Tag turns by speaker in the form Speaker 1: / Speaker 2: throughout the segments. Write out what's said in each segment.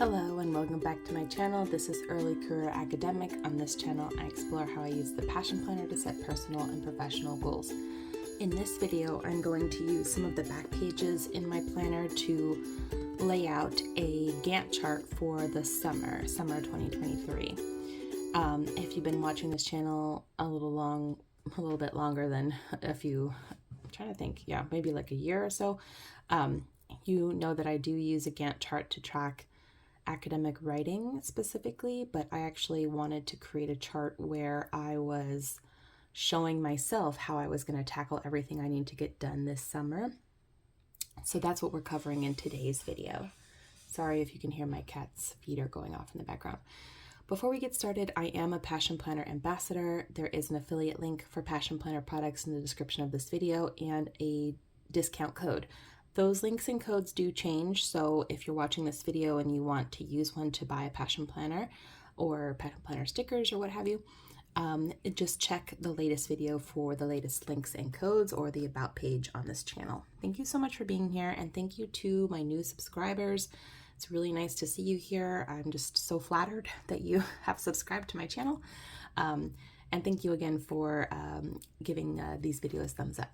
Speaker 1: Hello and welcome back to my channel. This is Early Career Academic. On this channel, I explore how I use the Passion Planner to set personal and professional goals. In this video, I'm going to use some of the back pages in my planner to lay out a Gantt chart for the summer 2023. If you've been watching this channel a little bit longer than I'm trying to think, maybe like a year or so, you know that I do use a Gantt chart to track academic writing specifically, but I actually wanted to create a chart where I was showing myself how I was going to tackle everything I need to get done this summer. So that's what we're covering in today's video. Sorry if you can hear my cat's feet are going off in the background. Before we get started, I am a Passion Planner ambassador. There is an affiliate link for Passion Planner products in the description of this video and a discount code. Those links and codes do change, so if you're watching this video and you want to use one to buy a Passion Planner or Passion Planner stickers or what have you, just check the latest video for the latest links and codes or the About page on this channel. Thank you so much for being here, and thank you to my new subscribers. It's really nice to see you here. I'm just so flattered that you have subscribed to my channel. And thank you again for giving these videos thumbs up.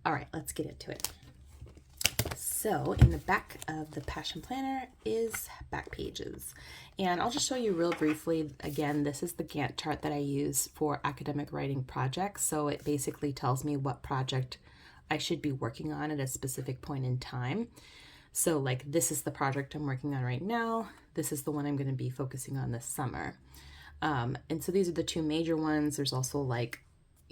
Speaker 1: All right, let's get into it. So in the back of the Passion Planner is back pages. And I'll just show you real briefly. Again, this is the Gantt chart that I use for academic writing projects. So it basically tells me what project I should be working on at a specific point in time. So like this is the project I'm working on right now. This is the one I'm going to be focusing on this summer. And so these are the two major ones. There's also like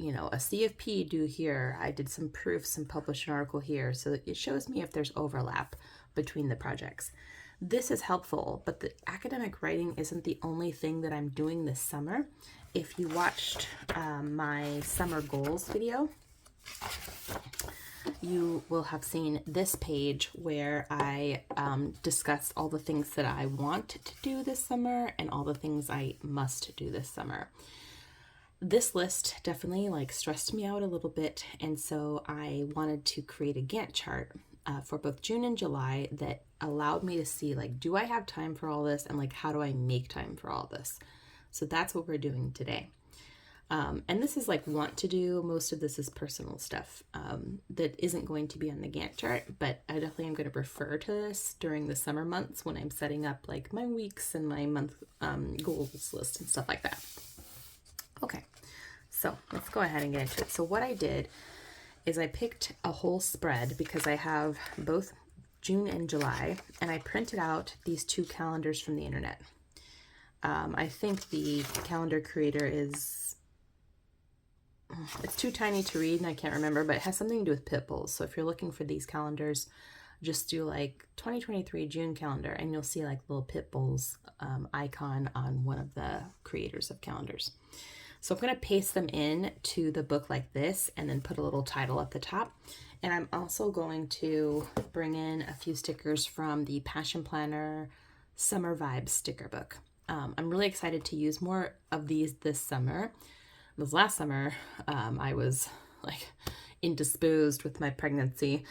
Speaker 1: a CFP due here. I did some proofs and published an article here. So it shows me if there's overlap between the projects. This is helpful, but the academic writing isn't the only thing that I'm doing this summer. If you watched my summer goals video, you will have seen this page where I discussed all the things that I want to do this summer and all the things I must do this summer. This list definitely stressed me out a little bit, and so I wanted to create a Gantt chart for both June and July that allowed me to see do I have time for all this, and how do I make time for all this. So that's what we're doing today. And this is want to do. Most of this is personal stuff that isn't going to be on the Gantt chart, but I definitely am going to refer to this during the summer months when I'm setting up my weeks and my month goals list and stuff like that. Okay, so let's go ahead and get into it. So what I did is I picked a whole spread because I have both June and July, and I printed out these two calendars from the internet. I think the calendar creator it's too tiny to read and I can't remember, but it has something to do with pit bulls. So if you're looking for these calendars, just do 2023 June calendar and you'll see little pit bulls icon on one of the creators of calendars. So I'm going to paste them in to the book like this and then put a little title at the top. And I'm also going to bring in a few stickers from the Passion Planner Summer Vibes sticker book. I'm really excited to use more of these this summer. This last summer, I was indisposed with my pregnancy,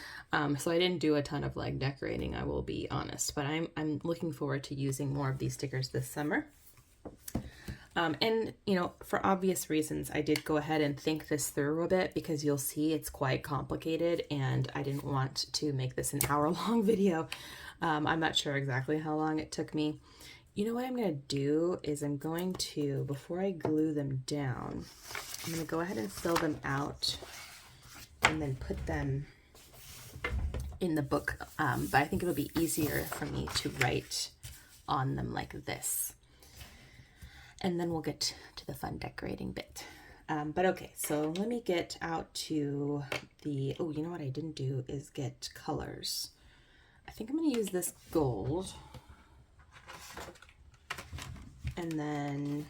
Speaker 1: so I didn't do a ton of decorating, I will be honest, but I'm looking forward to using more of these stickers this summer. And for obvious reasons, I did go ahead and think this through a bit because you'll see it's quite complicated and I didn't want to make this an hour-long video. I'm not sure exactly how long it took me. You know what I'm going to do is I'm going to, before I glue them down, I'm going to go ahead and fill them out and then put them in the book. But I think it'll be easier for me to write on them like this. And then we'll get to the fun decorating bit. But okay, so let me get out to the, oh, you know what I didn't do is get colors. I think I'm going to use this gold. And then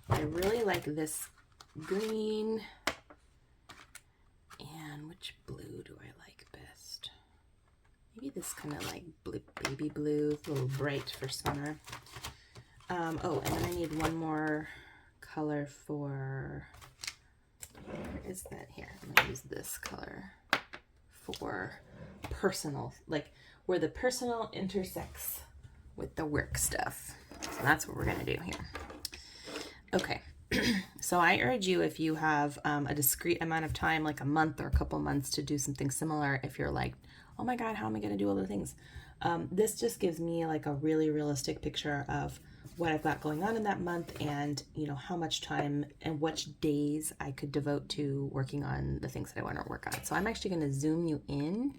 Speaker 1: I really like this green. And which blue do I like best? Maybe this kind of blue, baby blue, a little bright for summer. Oh, and then I need one more color for, where is that here? I'm going to use this color for personal, where the personal intersects with the work stuff. So that's what we're gonna do here. Okay, so I urge you, if you have a discrete amount of time, like a month or a couple months, to do something similar. If you're like, oh my God, how am I gonna do all the things? This just gives me like a really realistic picture of what I've got going on in that month, and you know, how much time and which days I could devote to working on the things that I want to work on. So I'm actually going to zoom you in.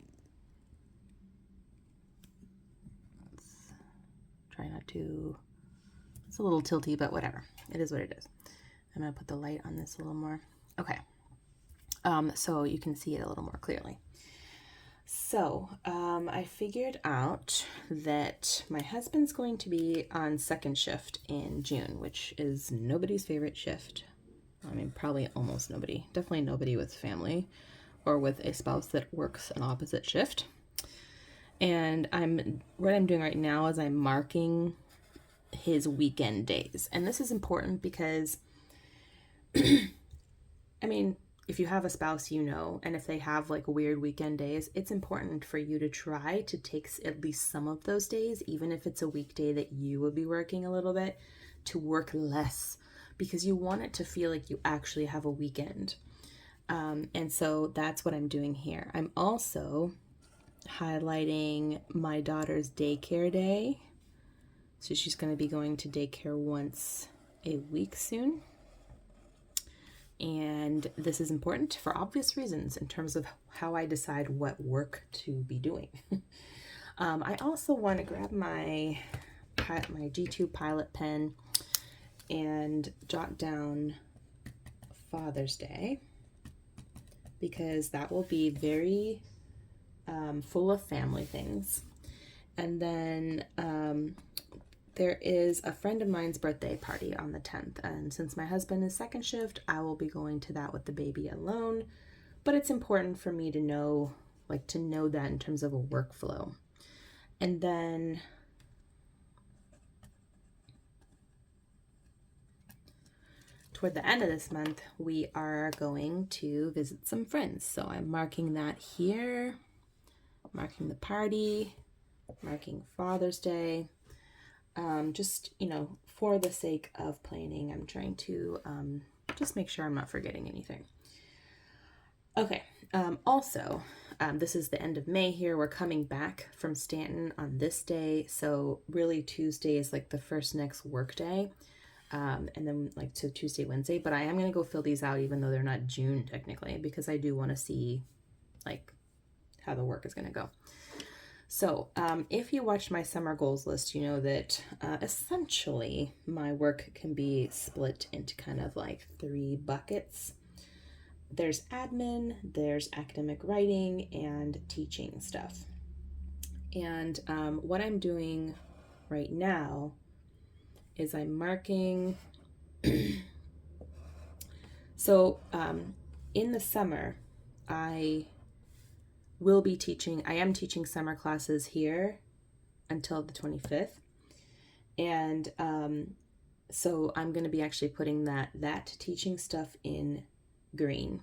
Speaker 1: Try not to, it's a little tilty, but whatever. It is what it is. I'm going to put the light on this a little more. Okay. So you can see it a little more clearly. So I figured out that my husband's going to be on second shift in June, which is nobody's favorite shift. I mean, probably almost nobody. Definitely nobody with family or with a spouse that works an opposite shift. And what I'm doing right now is I'm marking his weekend days. And this is important because, I mean, if you have a spouse, you know, and if they have like weird weekend days, it's important for you to try to take at least some of those days, even if it's a weekday that you will be working a little bit, to work less, because you want it to feel like you actually have a weekend. And so that's what I'm doing here. I'm also highlighting my daughter's daycare day. So she's going to be going to daycare once a week soon. And this is important for obvious reasons in terms of how I decide what work to be doing. I also want to grab my G2 Pilot pen and jot down Father's Day, because that will be very full of family things. And then there is a friend of mine's birthday party on the 10th. And since my husband is second shift, I will be going to that with the baby alone. But it's important for me to know, that in terms of a workflow. And then toward the end of this month, we are going to visit some friends. So I'm marking that here, marking the party, marking Father's Day. Just, you know, for the sake of planning, I'm trying to just make sure I'm not forgetting anything. Okay. Also, this is the end of May here. We're coming back from Stanton on this day. So really Tuesday is like the first next work day. And then so Tuesday, Wednesday, but I am going to go fill these out even though they're not June technically, because I do want to see how the work is going to go. So if you watched my summer goals list, you know that essentially my work can be split into kind of like 3 buckets. There's admin, there's academic writing, and teaching stuff. And what I'm doing right now is I'm marking. So in the summer, I am teaching summer classes here until the 25th. And so I'm going to be actually putting that teaching stuff in green.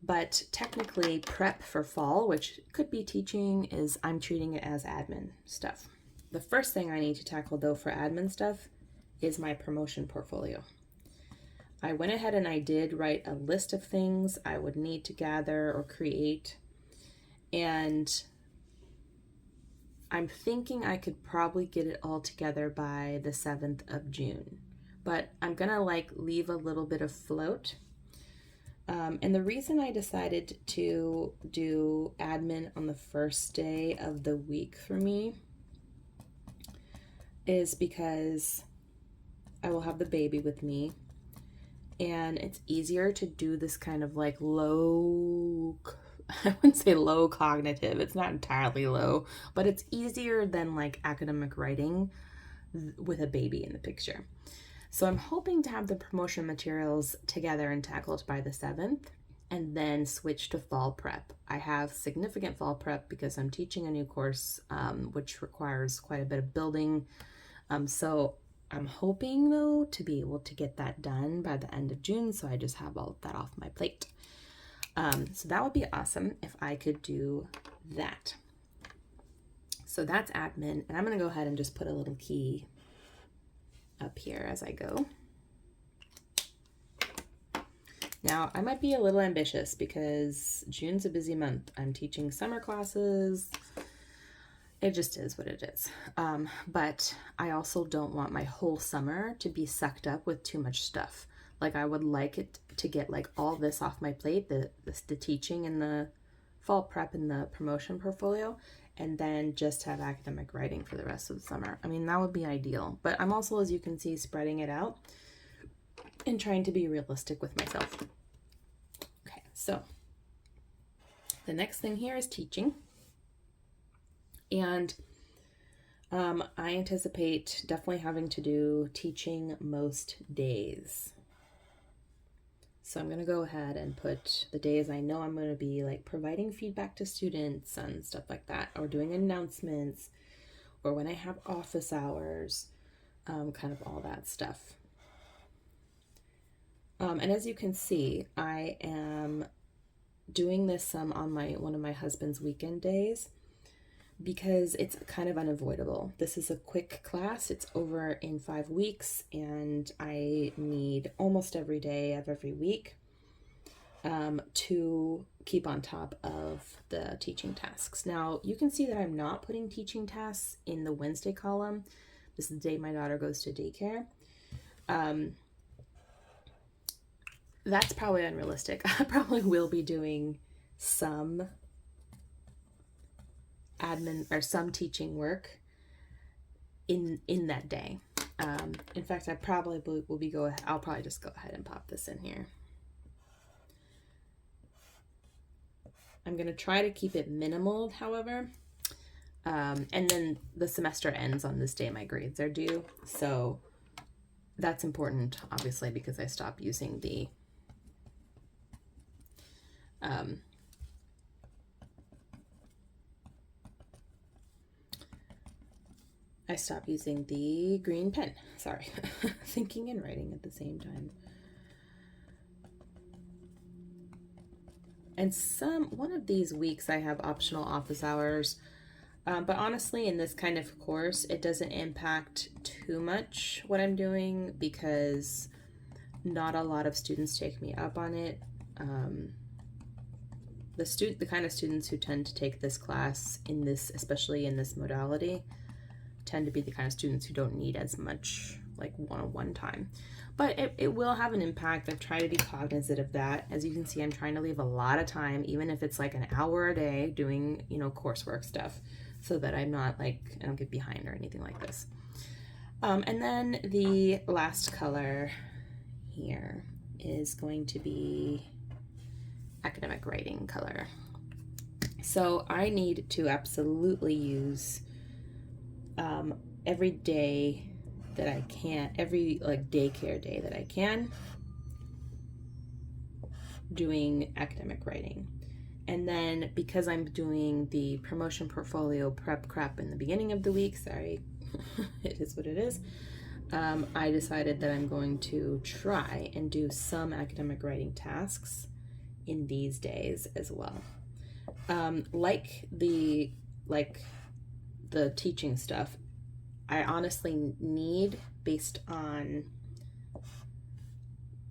Speaker 1: But technically prep for fall, which could be teaching, I'm treating it as admin stuff. The first thing I need to tackle though for admin stuff is my promotion portfolio. I went ahead and I did write a list of things I would need to gather or create. And I'm thinking I could probably get it all together by the 7th of June. But I'm going to leave a little bit of float. And the reason I decided to do admin on the first day of the week for me is because I will have the baby with me. And it's easier to do this kind of low, I wouldn't say low cognitive, it's not entirely low, but it's easier than academic writing with a baby in the picture. So I'm hoping to have the promotion materials together and tackled by the 7th, and then switch to fall prep. I have significant fall prep because I'm teaching a new course, which requires quite a bit of building. So I'm hoping though to be able to get that done by the end of June, so I just have all of that off my plate. So that would be awesome if I could do that. So that's admin, and I'm going to go ahead and just put a little key up here as I go. Now, I might be a little ambitious because June's a busy month. I'm teaching summer classes. It just is what it is. But I also don't want my whole summer to be sucked up with too much stuff. Like, I would like it to get like all this off my plate, the teaching and the fall prep and the promotion portfolio, and then just have academic writing for the rest of the summer. I mean, that would be ideal. But I'm also, as you can see, spreading it out and trying to be realistic with myself. Okay, so the next thing here is teaching. And I anticipate definitely having to do teaching most days. So I'm going to go ahead and put the days I know I'm going to be like providing feedback to students and stuff like that, or doing announcements, or when I have office hours, kind of all that stuff. And as you can see, I am doing this on one of my husband's weekend days because it's kind of unavoidable. This is a quick class. It's over in 5 weeks, and I need almost every day of every week to keep on top of the teaching tasks. Now, you can see that I'm not putting teaching tasks in the Wednesday column. This is the day my daughter goes to daycare. That's probably unrealistic. I probably will be doing some admin or some teaching work in that day. In fact, I probably will be I'll probably just go ahead and pop this in here. I'm going to try to keep it minimal, however. And then the semester ends on this day my grades are due. So that's important, obviously, because I stopped using the green pen. Sorry, thinking and writing at the same time. And one of these weeks I have optional office hours, but honestly, in this kind of course, it doesn't impact too much what I'm doing because not a lot of students take me up on it. The kind of students who tend to take this class especially in this modality, tend to be the kind of students who don't need as much like one-on-one time. But it will have an impact. I've tried to be cognizant of that. As you can see, I'm trying to leave a lot of time, even if it's like an hour a day doing, coursework stuff, so that I'm not I don't get behind or anything like this. And then the last color here is going to be academic writing color. So I need to absolutely use every day that I can, every daycare day that I can, doing academic writing. And then because I'm doing the promotion portfolio prep crap in the beginning of the week, sorry, it is what it is, I decided that I'm going to try and do some academic writing tasks in these days as well. Like the teaching stuff, I honestly need, based on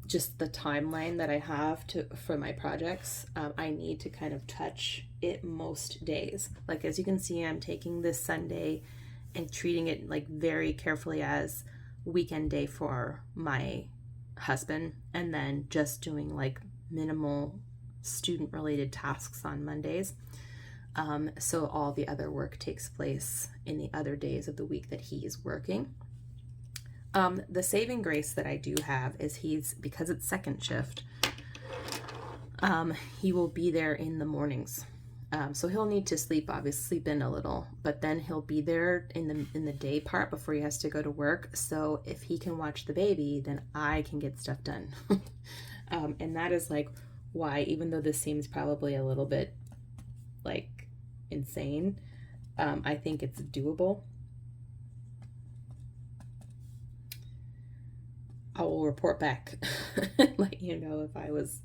Speaker 1: just the timeline that I have for my projects, I need to kind of touch it most days. Like, as you can see, I'm taking this Sunday and treating it very carefully as weekend day for my husband, and then just doing minimal student related tasks on Mondays. So all the other work takes place in the other days of the week that he is working. The saving grace that I do have is because it's second shift, he will be there in the mornings. So he'll need to sleep in a little, but then he'll be there in the day part before he has to go to work. So if he can watch the baby, then I can get stuff done. And that is why, even though this seems probably a little bit insane, I think it's doable. I will report back, let you know if I was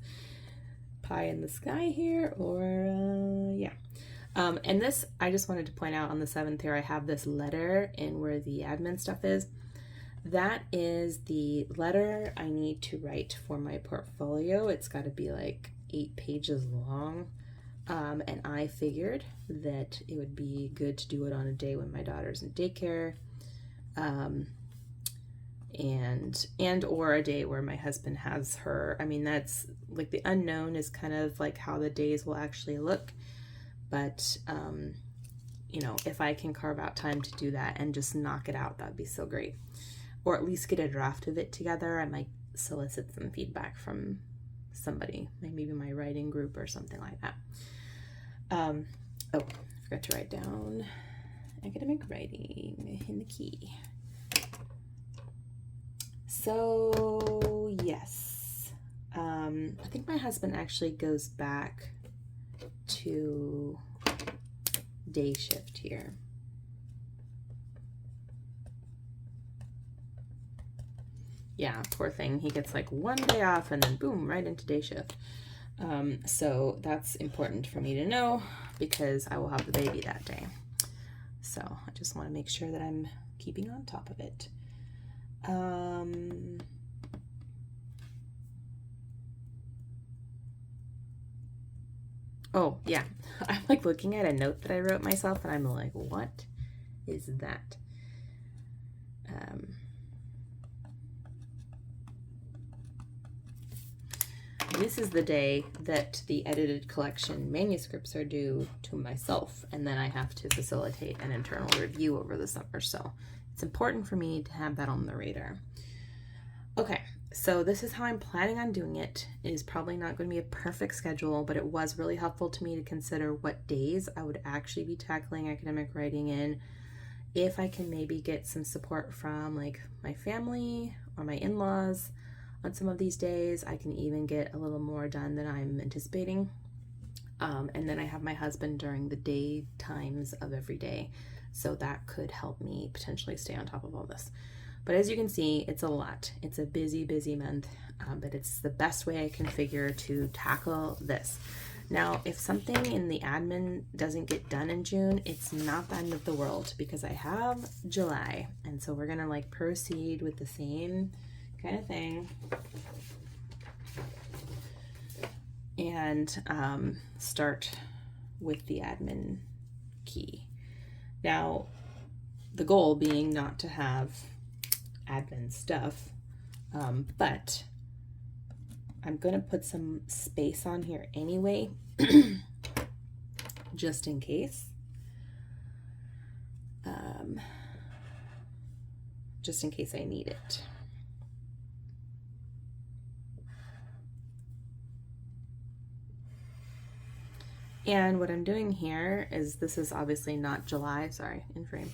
Speaker 1: pie in the sky here or yeah. And this, I just wanted to point out on the 7th here, I have this letter in where the admin stuff is. That is the letter I need to write for my portfolio. It's got to be like 8 pages long. And I figured that it would be good to do it on a day when my daughter's in daycare, and or a day where my husband has her. I mean, that's like the unknown is kind of like how the days will actually look. But, you know, if I can carve out time to do that and just knock it out, that'd be so great. Or at least get a draft of it together. I might solicit some feedback from somebody, maybe my writing group or something like that. Oh, I forgot to write down academic writing in the key. So, yes. I think my husband actually goes back to day shift here. Yeah, poor thing. He gets like 1 day off and then boom, right into day shift. So that's important for me to know because I will have the baby that day. So I just want to make sure that I'm keeping on top of it. Oh, yeah. I'm like looking at a note that I wrote myself and I'm like, what is that? This is the day that the edited collection manuscripts are due to myself, and then I have to facilitate an internal review over the summer, so it's important for me to have that on the radar. Okay, so this is how I'm planning on doing it. It is probably not going to be a perfect schedule, but it was really helpful to me to consider what days I would actually be tackling academic writing in. If I can maybe get some support from like my family or my in-laws on some of these days, I can even get a little more done than I'm anticipating. And then I have my husband during the day times of every day. So that could help me potentially stay on top of all this. But as you can see, it's a lot. It's a busy, busy month, but it's the best way I can figure to tackle this. Now, if something in the admin doesn't get done in June, it's not the end of the world because I have July. And so we're gonna like proceed with the same kind of thing. And start with the admin key. Now, the goal being not to have admin stuff, but I'm going to put some space on here anyway, just in case. Just in case I need it. And what I'm doing here is, this is obviously not July, sorry, in frame.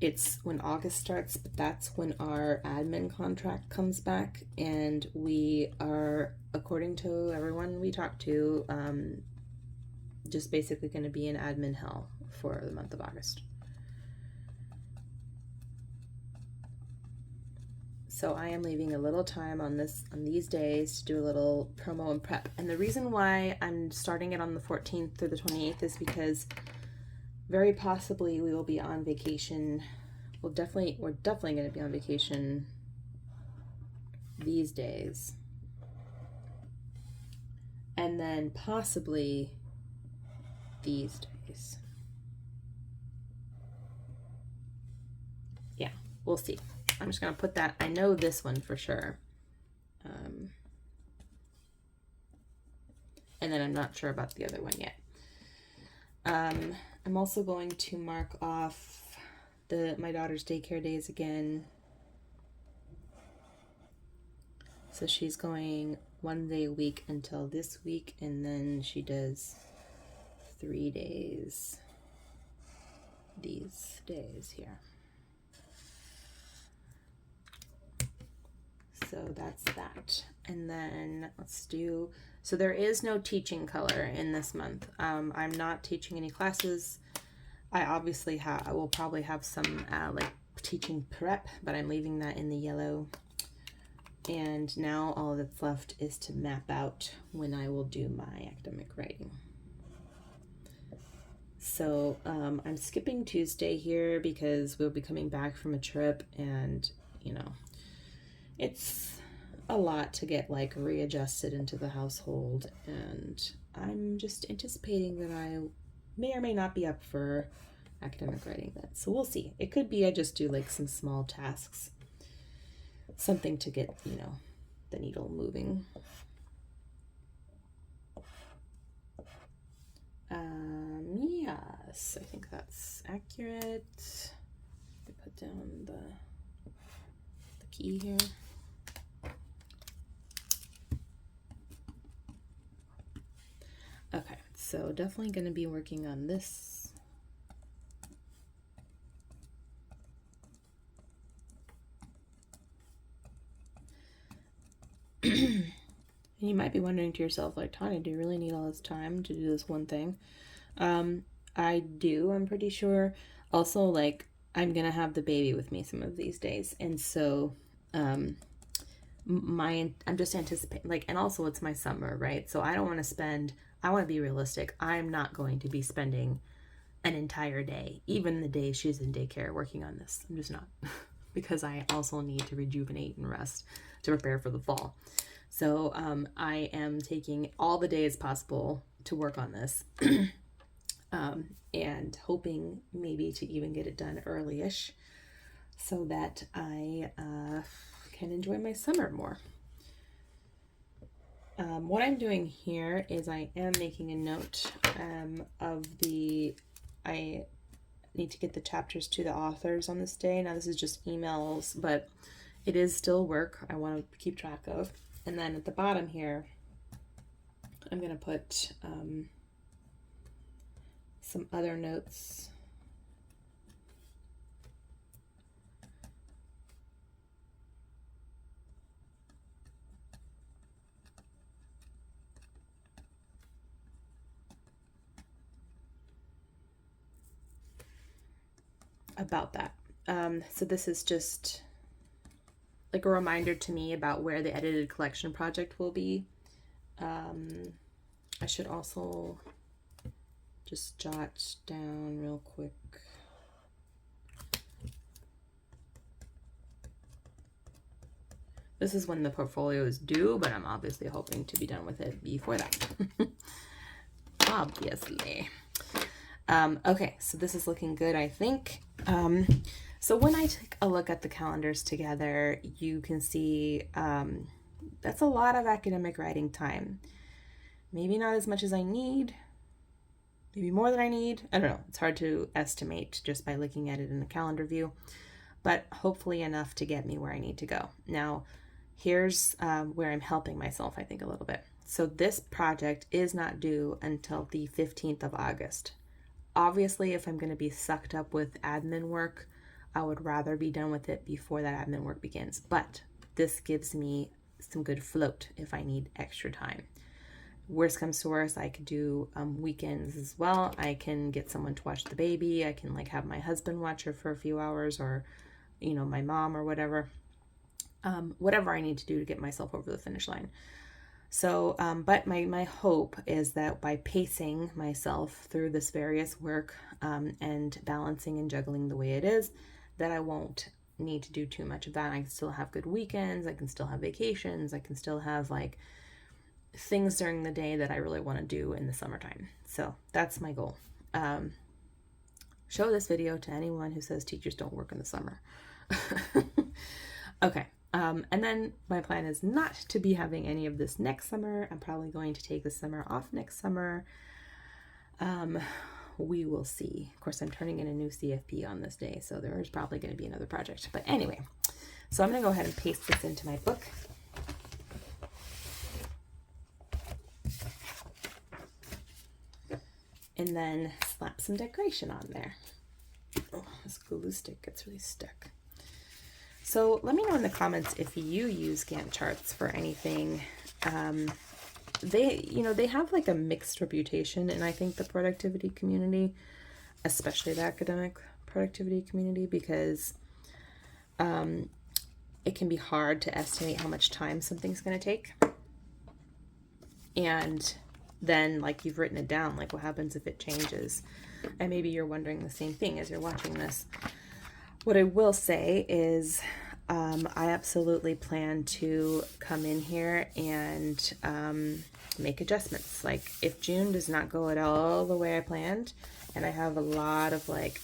Speaker 1: It's when August starts, but that's when our admin contract comes back, and we are, according to everyone we talked to, just basically going to be in admin hell for the month of August. So I am leaving a little time on these days to do a little promo and prep. And the reason why I'm starting it on the 14th through the 28th is because very possibly we will be on vacation. We're definitely going to be on vacation these days. And then possibly these days. Yeah, we'll see. I'm just going to put that, I know this one for sure. And then I'm not sure about the other one yet. I'm also going to mark off my daughter's daycare days again. So she's going 1 day a week until this week, and then she does 3 days these days here. So that's that. And then let's do, so there is no teaching color in this month. I'm not teaching any classes. I obviously I will probably have some like teaching prep, but I'm leaving that in the yellow. And now all that's left is to map out when I will do my academic writing. So I'm skipping Tuesday here because we'll be coming back from a trip, and you know, it's a lot to get like readjusted into the household, and I'm just anticipating that I may or may not be up for academic writing then. So we'll see. It could be I just do like some small tasks, something to get, you know, the needle moving. Yes, I think that's accurate. I put down the key here. Okay, so definitely going to be working on this. And you might be wondering to yourself, like, Tanya, do you really need all this time to do this one thing? I do, I'm pretty sure. Also, like, I'm gonna have the baby with me some of these days, and so I'm just anticipating, like, and also it's my summer, right? So I don't want to spend, I want to be realistic. I'm not going to be spending an entire day, even the day she's in daycare, working on this. I'm just not, because I also need to rejuvenate and rest to prepare for the fall. So I am taking all the days possible to work on this. And hoping maybe to even get it done early-ish so that I can enjoy my summer more. What I'm doing here is I am making a note I need to get the chapters to the authors on this day. Now this is just emails, but it is still work I want to keep track of. And then at the bottom here, I'm going to put some other notes. About that. So this is just like a reminder to me about where the edited collection project will be. I should also just jot down real quick. This is when the portfolio is due, but I'm obviously hoping to be done with it before that. Obviously. Okay, so this is looking good, I think. So when I take a look at the calendars together, you can see that's a lot of academic writing time. Maybe not as much as I need, maybe more than I need. I don't know. It's hard to estimate just by looking at it in the calendar view, but hopefully enough to get me where I need to go. Now, here's where I'm helping myself, I think, a little bit. So this project is not due until the 15th of August. Obviously, if I'm going to be sucked up with admin work, I would rather be done with it before that admin work begins. But this gives me some good float if I need extra time. Worst comes to worst, I could do weekends as well. I can get someone to watch the baby. I can like have my husband watch her for a few hours, or, you know, my mom or whatever. Whatever I need to do to get myself over the finish line. So, but my hope is that by pacing myself through this various work and balancing and juggling the way it is, that I won't need to do too much of that. I can still have good weekends. I can still have vacations. I can still have like things during the day that I really want to do in the summertime. So that's my goal. Show this video to anyone who says teachers don't work in the summer. Okay. And then my plan is not to be having any of this next summer. I'm probably going to take the summer off next summer. We will see. Of course, I'm turning in a new CFP on this day, so there is probably going to be another project. But anyway, so I'm going to go ahead and paste this into my book. And then slap some decoration on there. Oh, this glue stick gets really stuck. So let me know in the comments if you use Gantt charts for anything. They have like a mixed reputation, and I think the productivity community, especially the academic productivity community, because it can be hard to estimate how much time something's going to take. And then like you've written it down. Like what happens if it changes? And maybe you're wondering the same thing as you're watching this. What I will say is I absolutely plan to come in here and make adjustments. Like if June does not go at all the way I planned, and I have a lot of like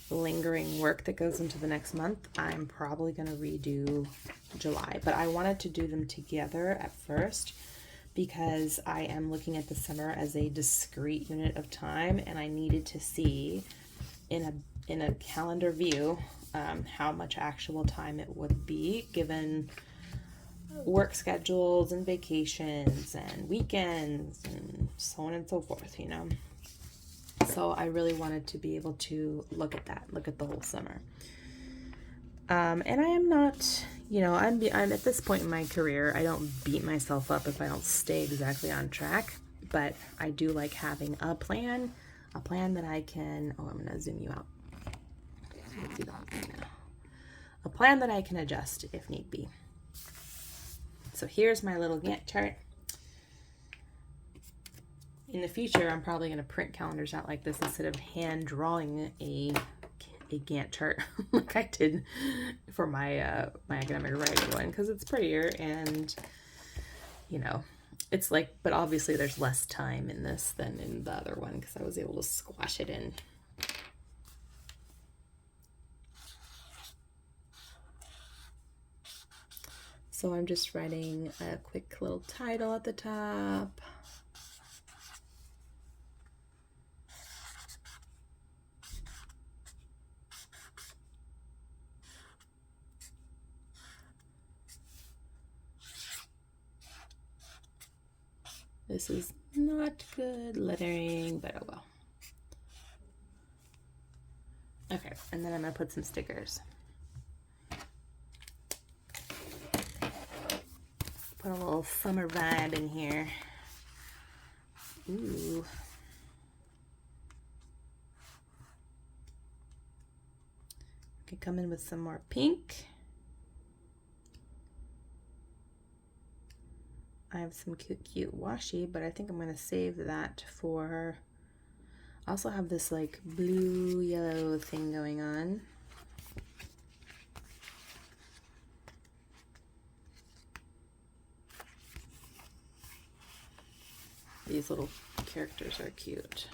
Speaker 1: lingering work that goes into the next month, I'm probably going to redo July. But I wanted to do them together at first because I am looking at the summer as a discrete unit of time, and I needed to see in a calendar view how much actual time it would be given work schedules and vacations and weekends and so on and so forth, you know. So I really wanted to be able to look at that, look at the whole summer. And I am not, you know, I'm at this point in my career, I don't beat myself up if I don't stay exactly on track, but I do like having a plan that I can, oh, I'm going to zoom you out. See the whole thing now. A plan that I can adjust if need be. So here's my little Gantt chart. In the future, I'm probably going to print calendars out like this instead of hand drawing a Gantt chart like I did for my my academic writing one, because it's prettier and, you know, it's like, but obviously there's less time in this than in the other one because I was able to squash it in. So I'm just writing a quick little title at the top. This is not good lettering, but oh well. Okay, and then I'm gonna put some stickers. Put a little summer vibe in here. Ooh. Could come in with some more pink. I have some cute washi, but I think I'm gonna save that for, I also have this like blue yellow thing going on. These little characters are cute.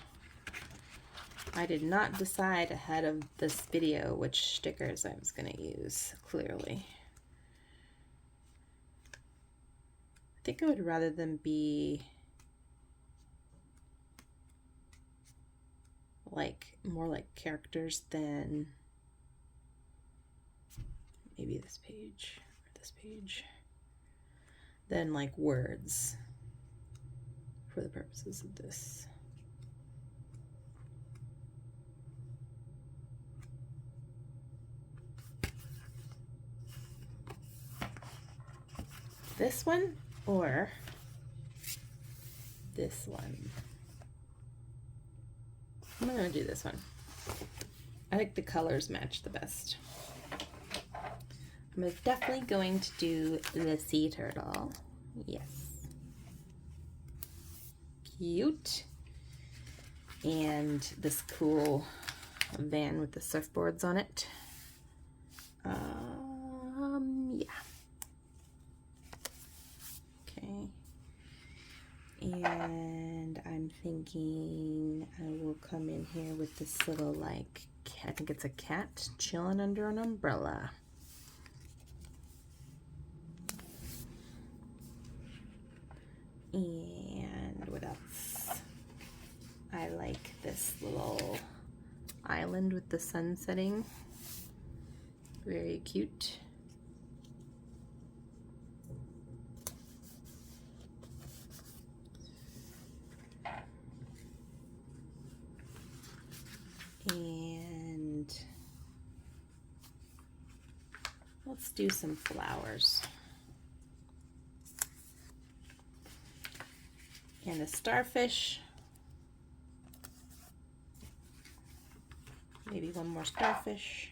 Speaker 1: I did not decide ahead of this video which stickers I was going to use, clearly. I think I would rather them be like more like characters than maybe this page or this page, than like words for the purposes of this. This one or this one? I'm gonna do this one. I think the colors match the best. I'm definitely going to do the sea turtle. Yes. Cute. And this cool van with the surfboards on it. Yeah. Okay. And I'm thinking I will come in here with this little, like, I think it's a cat chilling under an umbrella. And what else? I like this little island with the sun setting. Very cute. And let's do some flowers. And a starfish. Maybe one more starfish.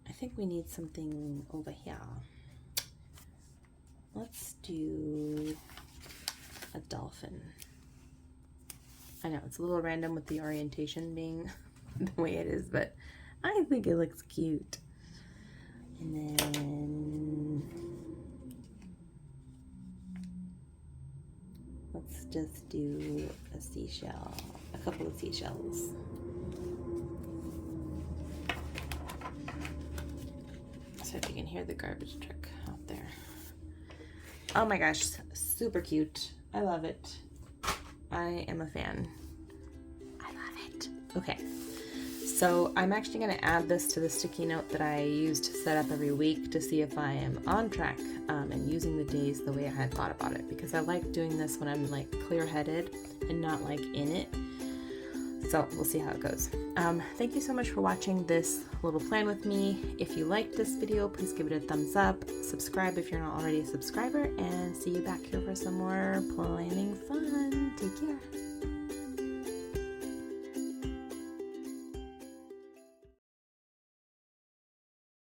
Speaker 1: I think we need something over here. Let's do a dolphin. I know it's a little random with the orientation being the way it is, but I think it looks cute. And then let's just do a seashell, a couple of seashells. So if you can hear the garbage truck out there. Oh my gosh, super cute. I love it. I am a fan. I love it. Okay, so I'm actually going to add this to the sticky note that I use to set up every week to see if I am on track and using the days the way I had thought about it, because I like doing this when I'm like clear-headed and not like in it. So we'll see how it goes. Thank you so much for watching this little plan with me. If you liked this video, please give it a thumbs up. Subscribe if you're not already a subscriber, and see you back here for some more planning fun. Take care.